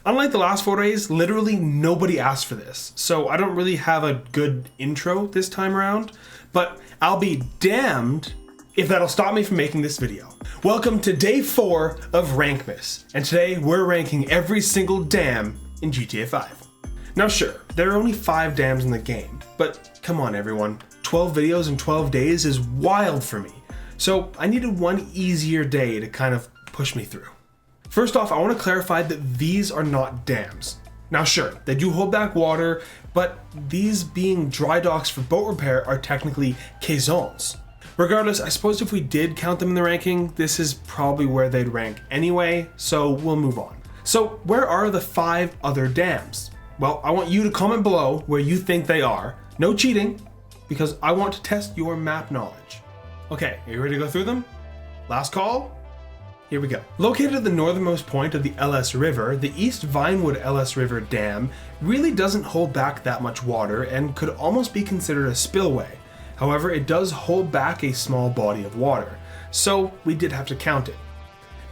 Unlike the last 4 days, literally nobody asked for this, so I don't really have a good intro this time around, but I'll be damned if that'll stop me from making this video. Welcome to day 4 of Rankmas, and today we're ranking every single dam in GTA 5. Now sure, there are only 5 dams in the game, but come on everyone, 12 videos in 12 days is wild for me, so I needed one easier day to kind of push me through. First off, I want to clarify that these are not dams. Now sure, they do hold back water, but these being dry docks for boat repair are technically caissons. Regardless, I suppose if we did count them in the ranking, this is probably where they'd rank anyway, so we'll move on. So where are the 5 other dams? Well, I want you to comment below where you think they are. No cheating, because I want to test your map knowledge. Okay, are you ready to go through them? Last call? Here we go. Located at the northernmost point of the LS River, the East Vinewood LS River Dam really doesn't hold back that much water and could almost be considered a spillway. However, it does hold back a small body of water, so we did have to count it.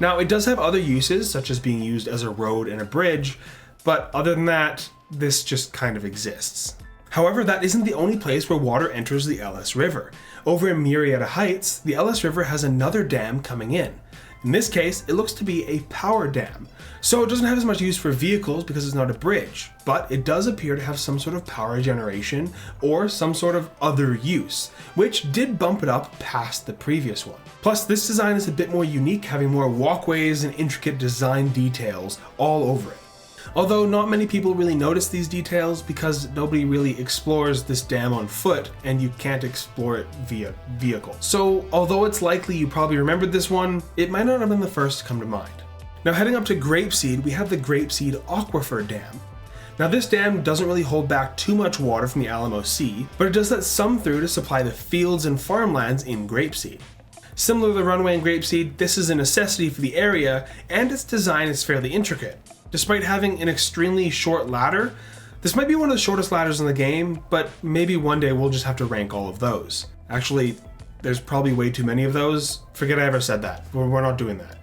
Now, it does have other uses, such as being used as a road and a bridge, but other than that, this just kind of exists. However, that isn't the only place where water enters the LS River. Over in Murrieta Heights, the LS River has another dam coming in. In this case, it looks to be a power dam. So it doesn't have as much use for vehicles because it's not a bridge, but it does appear to have some sort of power generation or some sort of other use, which did bump it up past the previous one. Plus, this design is a bit more unique, having more walkways and intricate design details all over it. Although not many people really notice these details because nobody really explores this dam on foot and you can't explore it via vehicle. So although it's likely you probably remembered this one, it might not have been the first to come to mind. Now heading up to Grapeseed, we have the Grapeseed Aquifer Dam. Now this dam doesn't really hold back too much water from the Alamo Sea, but it does let some through to supply the fields and farmlands in Grapeseed. Similar to the runway in Grapeseed, this is a necessity for the area and its design is fairly intricate. Despite having an extremely short ladder, this might be one of the shortest ladders in the game, but maybe one day we'll just have to rank all of those. Actually, there's probably way too many of those. Forget I ever said that. We're not doing that.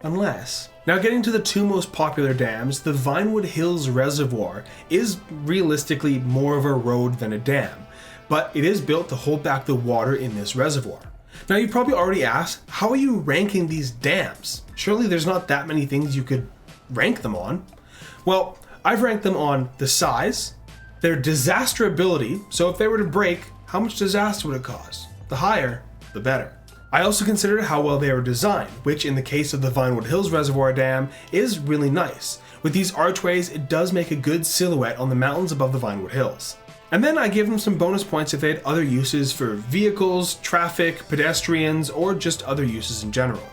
Unless. Now getting to the 2 most popular dams, the Vinewood Hills Reservoir is realistically more of a road than a dam, but it is built to hold back the water in this reservoir. Now you probably already asked, how are you ranking these dams? Surely there's not that many things you could rank them on. Well, I've ranked them on the size, their disasterability, so if they were to break, how much disaster would it cause? The higher, the better. I also considered how well they were designed, which in the case of the Vinewood Hills Reservoir Dam is really nice. With these archways, it does make a good silhouette on the mountains above the Vinewood Hills. And then I gave them some bonus points if they had other uses for vehicles, traffic, pedestrians, or just other uses in general.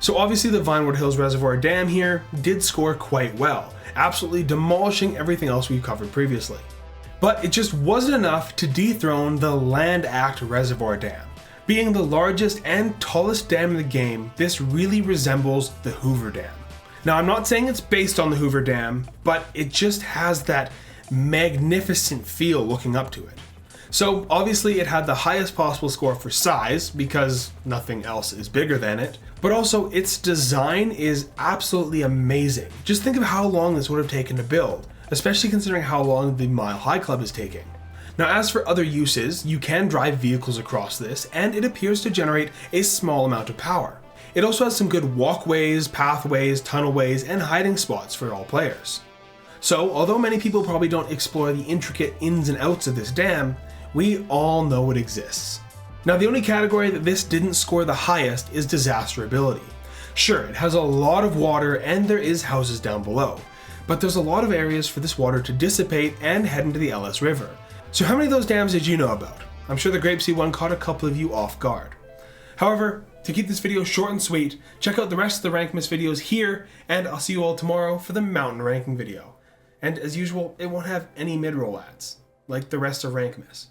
So obviously the Vinewood Hills Reservoir Dam here did score quite well, absolutely demolishing everything else we've covered previously. But it just wasn't enough to dethrone the Land Act Reservoir Dam. Being the largest and tallest dam in the game, this really resembles the Hoover Dam. Now I'm not saying it's based on the Hoover Dam, but it just has that magnificent feel looking up to it. So obviously it had the highest possible score for size because nothing else is bigger than it, but also its design is absolutely amazing. Just think of how long this would have taken to build, especially considering how long the Mile High Club is taking. Now as for other uses, you can drive vehicles across this and it appears to generate a small amount of power. It also has some good walkways, pathways, tunnelways, and hiding spots for all players. So although many people probably don't explore the intricate ins and outs of this dam, we all know it exists. Now the only category that this didn't score the highest is disasterability. Sure, it has a lot of water and there is houses down below, but there's a lot of areas for this water to dissipate and head into the LS River. So how many of those dams did you know about? I'm sure the Grapeseed one caught a couple of you off guard. However, to keep this video short and sweet, check out the rest of the Rankmas videos here, and I'll see you all tomorrow for the mountain ranking video. And as usual, it won't have any mid-roll ads, like the rest of Rankmas.